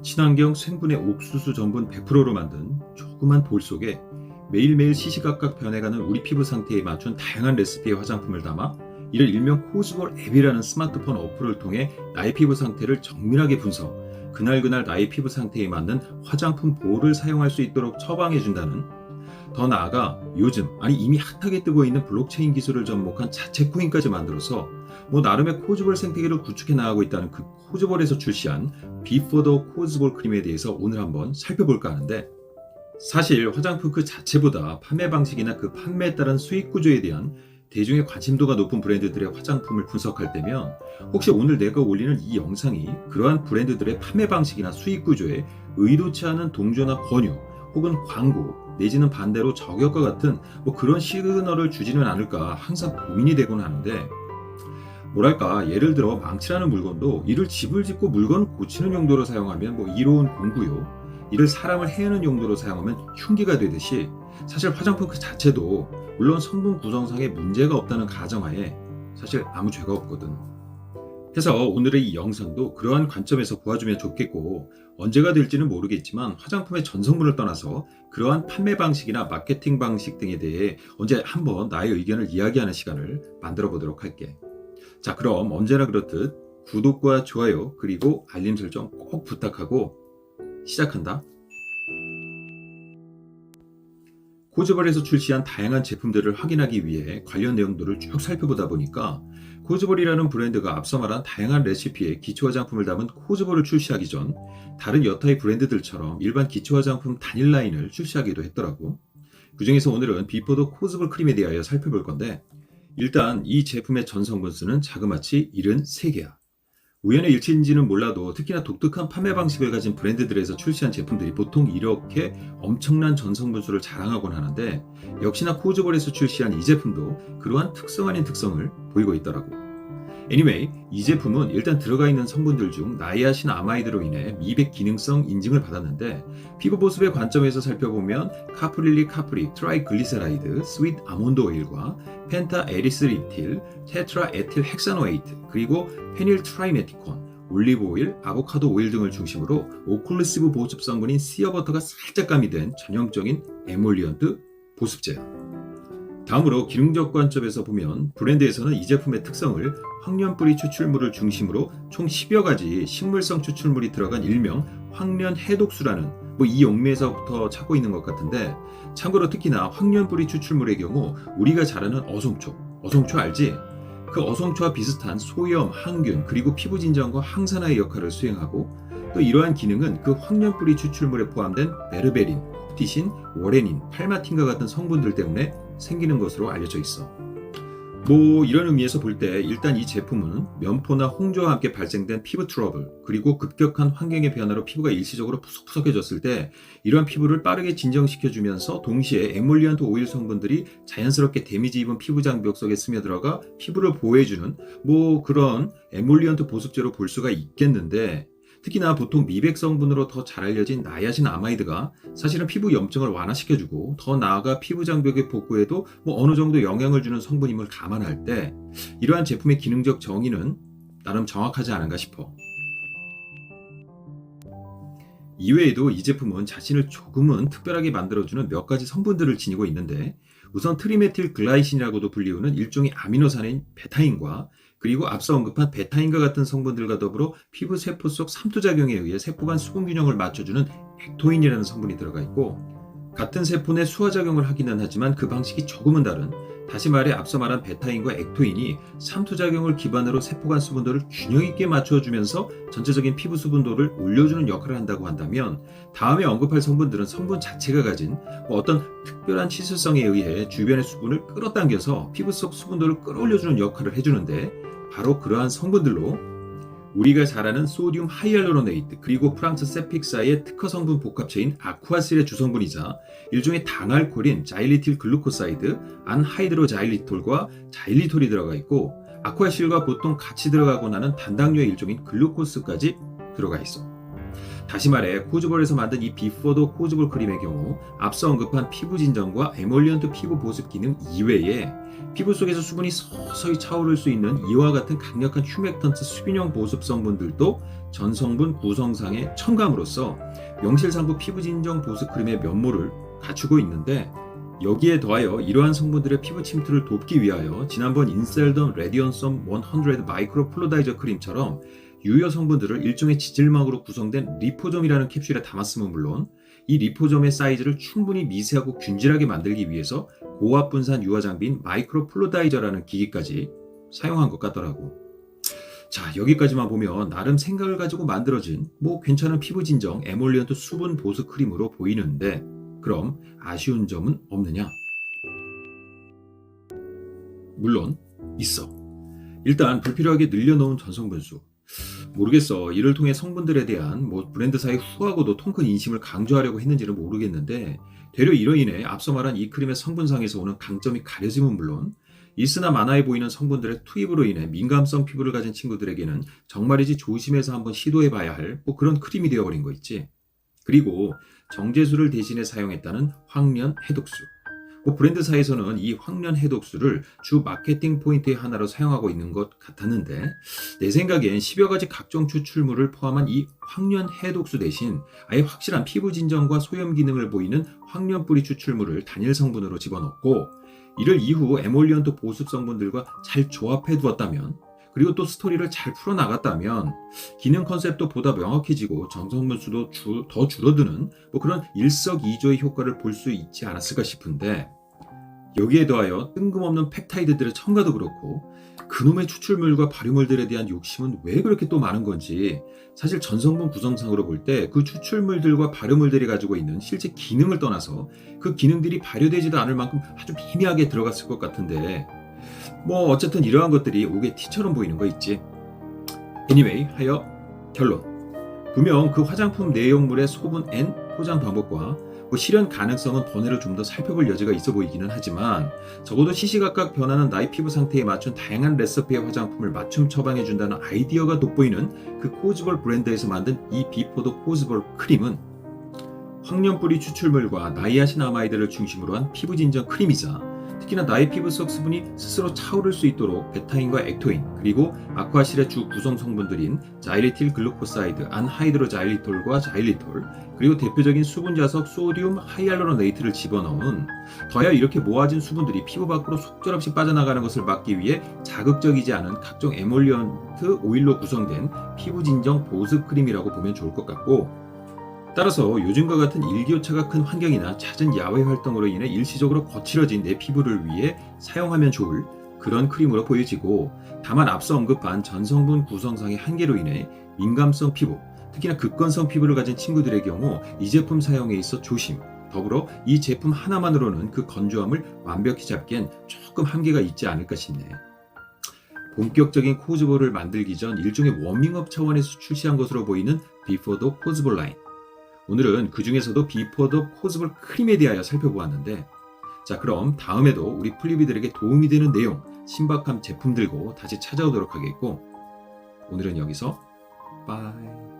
친환경 생분해 옥수수 전분 100%로 만든 조그만 볼 속에 매일매일 시시각각 변해가는 우리 피부 상태에 맞춘 다양한 레시피의 화장품을 담아 이를 일명 코즈볼 앱이라는 스마트폰 어플을 통해 나의 피부 상태를 정밀하게 분석, 그날그날 나의 피부 상태에 맞는 화장품 볼을 사용할 수 있도록 처방해준다는, 더 나아가 요즘 이미 핫하게 뜨고 있는 블록체인 기술을 접목한 자체 코인까지 만들어서 나름의 코즈볼 생태계를 구축해 나가고 있다는 그 코즈볼에서 출시한 비포 더 코즈볼 크림에 대해서 오늘 한번 살펴볼까 하는데, 사실 화장품 그 자체보다 판매 방식이나 그 판매에 따른 수익 구조에 대한 대중의 관심도가 높은 브랜드들의 화장품을 분석할 때면, 혹시 오늘 내가 올리는 이 영상이 그러한 브랜드들의 판매 방식이나 수익 구조에 의도치 않은 동조나 권유 혹은 광고 내지는 반대로 저격과 같은 그런 시그널을 주지는 않을까 항상 고민이 되곤 하는데, 예를 들어 망치라는 물건도 이를 집을 짓고 물건을 고치는 용도로 사용하면 이로운 공구요, 이를 사람을 해하는 용도로 사용하면 흉기가 되듯이, 사실 화장품 그 자체도 물론 성분 구성상에 문제가 없다는 가정하에 사실 아무 죄가 없거든. 해서 오늘의 이 영상도 그러한 관점에서 보아주면 좋겠고, 언제가 될지는 모르겠지만 화장품의 전성분을 떠나서 그러한 판매 방식이나 마케팅 방식 등에 대해 언제 한번 나의 의견을 이야기하는 시간을 만들어 보도록 할게. 자, 그럼 언제나 그렇듯 구독과 좋아요 그리고 알림 설정 꼭 부탁하고 시작한다. 코즈볼에서 출시한 다양한 제품들을 확인하기 위해 관련 내용들을 쭉 살펴보다 보니까, 코즈볼이라는 브랜드가 앞서 말한 다양한 레시피의 기초 화장품을 담은 코즈볼을 출시하기 전 다른 여타의 브랜드들처럼 일반 기초 화장품 단일 라인을 출시하기도 했더라고. 그 중에서 오늘은 비포 더 코즈볼 크림에 대하여 살펴볼 건데, 일단 이 제품의 전성분 수는 자그마치 73개야. 우연의 일치인지는 몰라도 특히나 독특한 판매 방식을 가진 브랜드들에서 출시한 제품들이 보통 이렇게 엄청난 전성분수를 자랑하곤 하는데, 역시나 코즈볼에서 출시한 이 제품도 그러한 특성 아닌 특성을 보이고 있더라고. Anyway, 이 제품은 일단 들어가 있는 성분들 중 나이아신 아마이드로 인해 미백 기능성 인증을 받았는데, 피부 보습의 관점에서 살펴보면 카프릴릭 카프릭 트라이글리세라이드 스윗 아몬드 오일과 펜타 에리스리틸 테트라 에틸 헥사노에이트 그리고 페닐 트라이메티콘 올리브 오일, 아보카도 오일 등을 중심으로 오클루시브 보습 성분인 시어버터가 살짝 가미된 전형적인 에몰리언트 보습제야. 다음으로 기능적 관점에서 보면 브랜드에서는 이 제품의 특성을 황련뿌리 추출물을 중심으로 총 10여 가지 식물성 추출물이 들어간 일명 황련 해독수라는 이 용매에서부터 찾고 있는 것 같은데, 참고로 특히나 황련뿌리 추출물의 경우 우리가 잘 아는 어송초 알지? 그 어송초와 비슷한 소염, 항균 그리고 피부 진정과 항산화의 역할을 수행하고, 또 이러한 기능은 그 황련뿌리 추출물에 포함된 베르베린, 옵티신, 워레닌, 팔마틴과 같은 성분들 때문에 생기는 것으로 알려져 있어. 이런 의미에서 볼 때 일단 이 제품은 면포나 홍조와 함께 발생된 피부 트러블 그리고 급격한 환경의 변화로 피부가 일시적으로 푸석푸석해졌을 때 이러한 피부를 빠르게 진정시켜주면서 동시에 에몰리언트 오일 성분들이 자연스럽게 데미지 입은 피부 장벽 속에 스며들어가 피부를 보호해주는 그런 에몰리언트 보습제로 볼 수가 있겠는데, 특히나 보통 미백 성분으로 더 잘 알려진 나이아신 아마이드가 사실은 피부 염증을 완화시켜주고 더 나아가 피부 장벽의 복구에도 어느 정도 영향을 주는 성분임을 감안할 때 이러한 제품의 기능적 정의는 나름 정확하지 않은가 싶어. 이외에도 이 제품은 자신을 조금은 특별하게 만들어주는 몇 가지 성분들을 지니고 있는데, 우선 트리메틸 글라이신이라고도 불리우는 일종의 아미노산인 베타인과 그리고 앞서 언급한 베타인과 같은 성분들과 더불어 피부 세포 속 삼투작용에 의해 세포 간 수분 균형을 맞춰주는 액토인이라는 성분이 들어가 있고, 같은 세포 내 수화작용을 하기는 하지만 그 방식이 조금은 다른, 다시 말해 앞서 말한 베타인과 액토인이 삼투작용을 기반으로 세포 간 수분도를 균형 있게 맞춰주면서 전체적인 피부 수분도를 올려주는 역할을 한다고 한다면, 다음에 언급할 성분들은 성분 자체가 가진 어떤 특별한 치수성에 의해 주변의 수분을 끌어당겨서 피부 속 수분도를 끌어올려주는 역할을 해주는데, 바로 그러한 성분들로 우리가 잘 아는 소듐 하이알루로네이트 그리고 프랑스 세픽사의 특허 성분 복합체인 아쿠아실의 주성분이자 일종의 당알코올인 자일리틸 글루코사이드, 안하이드로자일리톨과 자일리톨이 들어가 있고, 아쿠아실과 보통 같이 들어가곤 하는 단당류의 일종인 글루코스까지 들어가 있어. 다시 말해 코즈볼에서 만든 이 비포더 코즈볼 크림의 경우 앞서 언급한 피부 진정과 에멀리언트 피부 보습 기능 이외에 피부 속에서 수분이 서서히 차오를 수 있는 이와 같은 강력한 휴맥턴트 수분형 보습 성분들도 전 성분 구성상에 첨가함으로써 명실상부 피부 진정 보습 크림의 면모를 갖추고 있는데, 여기에 더하여 이러한 성분들의 피부 침투를 돕기 위하여 지난번 인셀던 레디언썸 100 마이크로 플루다이저 크림처럼 유효 성분들을 일종의 지질막으로 구성된 리포점이라는 캡슐에 담았음은 물론 이 리포점의 사이즈를 충분히 미세하고 균질하게 만들기 위해서 고압 분산 유화 장비인 마이크로 플루다이저라는 기기까지 사용한 것 같더라고. 자, 여기까지만 보면 나름 생각을 가지고 만들어진 괜찮은 피부 진정 에몰리언트 수분 보습 크림으로 보이는데, 그럼 아쉬운 점은 없느냐? 물론 있어. 일단 불필요하게 늘려놓은 전성분 수. 모르겠어. 이를 통해 성분들에 대한 브랜드사의 후하고도 통큰 인심을 강조하려고 했는지는 모르겠는데, 되려 이로 인해 앞서 말한 이 크림의 성분상에서 오는 강점이 가려짐은 물론 있으나 마나해 보이는 성분들의 투입으로 인해 민감성 피부를 가진 친구들에게는 정말이지 조심해서 한번 시도해봐야 할 그런 크림이 되어버린 거 있지. 그리고 정제수를 대신에 사용했다는 황련 해독수. 브랜드사에서는 이 황련 해독수를 주 마케팅 포인트의 하나로 사용하고 있는 것 같았는데, 내 생각엔 10여 가지 각종 추출물을 포함한 이 황련 해독수 대신 아예 확실한 피부 진정과 소염 기능을 보이는 황련 뿌리 추출물을 단일 성분으로 집어넣고 이를 이후 에몰리언트 보습 성분들과 잘 조합해 두었다면, 그리고 또 스토리를 잘 풀어나갔다면 기능 컨셉도 보다 명확해지고 정성분 수도 더 줄어드는 그런 일석이조의 효과를 볼 수 있지 않았을까 싶은데, 여기에 더하여 뜬금없는 펩타이드들의 첨가도 그렇고 그놈의 추출물과 발효물들에 대한 욕심은 왜 그렇게 또 많은 건지, 사실 전성분 구성상으로 볼 때 그 추출물들과 발효물들이 가지고 있는 실제 기능을 떠나서 그 기능들이 발효되지도 않을 만큼 아주 미미하게 들어갔을 것 같은데, 어쨌든 이러한 것들이 옥의 티처럼 보이는 거 있지. anyway, 하여 결론. 분명 그 화장품 내용물의 소분 N 포장 방법과 실현 가능성은 번외로 좀 더 살펴볼 여지가 있어 보이기는 하지만, 적어도 시시각각 변하는 나의 피부 상태에 맞춘 다양한 레시피의 화장품을 맞춤 처방해준다는 아이디어가 돋보이는 그 코즈볼 브랜드에서 만든 이 비포더 코즈볼 크림은 황련뿌리 추출물과 나이아신아마이드를 중심으로 한 피부 진정 크림이자, 특히나 나의 피부 속 수분이 스스로 차오를 수 있도록 베타인과 액토인, 그리고 아쿠아실의 주 구성 성분들인 자일리틸 글루코사이드, 안하이드로자일리톨과 자일리톨, 그리고 대표적인 수분 자석 소디움 하이알루로네이트를 집어넣은, 더하여 이렇게 모아진 수분들이 피부 밖으로 속절없이 빠져나가는 것을 막기 위해 자극적이지 않은 각종 에몰리언트 오일로 구성된 피부 진정 보습 크림이라고 보면 좋을 것 같고, 따라서 요즘과 같은 일교차가 큰 환경이나 잦은 야외 활동으로 인해 일시적으로 거칠어진 내 피부를 위해 사용하면 좋을 그런 크림으로 보여지고, 다만 앞서 언급한 전성분 구성상의 한계로 인해 민감성 피부, 특히나 극건성 피부를 가진 친구들의 경우 이 제품 사용에 있어 조심, 더불어 이 제품 하나만으로는 그 건조함을 완벽히 잡기엔 조금 한계가 있지 않을까 싶네. 본격적인 코즈볼을 만들기 전 일종의 워밍업 차원에서 출시한 것으로 보이는 비포더 코즈볼 라인. 오늘은 그 중에서도 비포더 코즈볼 크림에 대하여 살펴보았는데, 자, 그럼 다음에도 우리 플리비들에게 도움이 되는 내용, 신박한 제품 들고 다시 찾아오도록 하겠고, 오늘은 여기서 빠이.